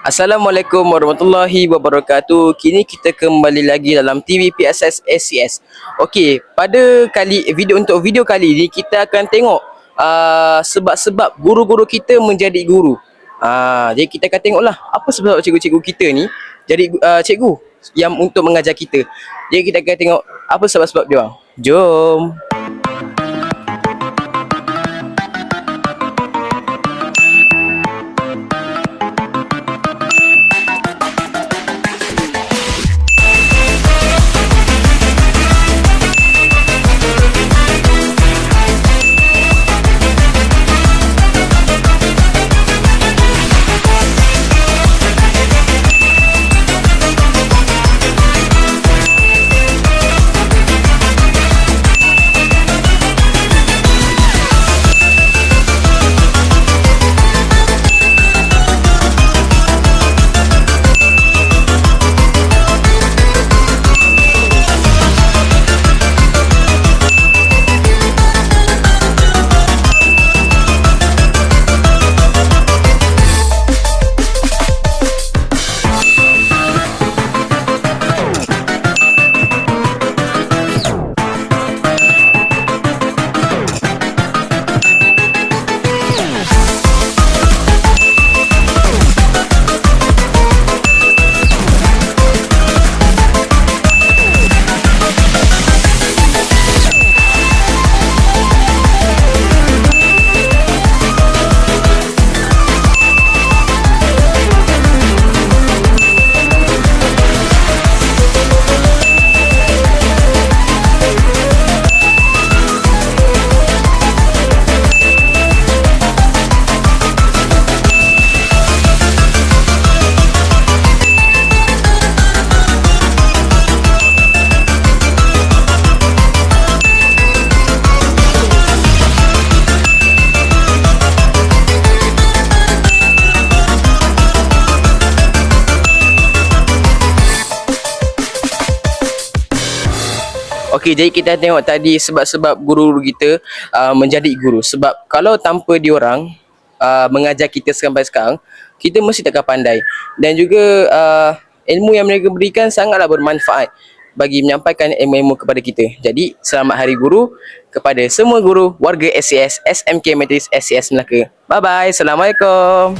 Assalamualaikum warahmatullahi wabarakatuh. Kini kita kembali lagi dalam TVPSS SCS. Okey, pada video kali ini kita akan tengok sebab-sebab guru-guru kita menjadi guru. Jadi kita akan tengoklah apa sebab cikgu-cikgu kita ni jadi cikgu yang untuk mengajar kita. Jadi kita akan tengok apa sebab-sebab dia orang. Jom. Okey, jadi kita tengok tadi sebab-sebab guru kita menjadi guru. Sebab kalau tanpa diorang mengajar kita sampai sekarang, kita mesti takkan pandai. Dan juga ilmu yang mereka berikan sangatlah bermanfaat bagi menyampaikan ilmu-ilmu kepada kita. Jadi, selamat Hari Guru kepada semua guru warga SCS SMK Matriks SCS Melaka. Bye-bye. Assalamualaikum.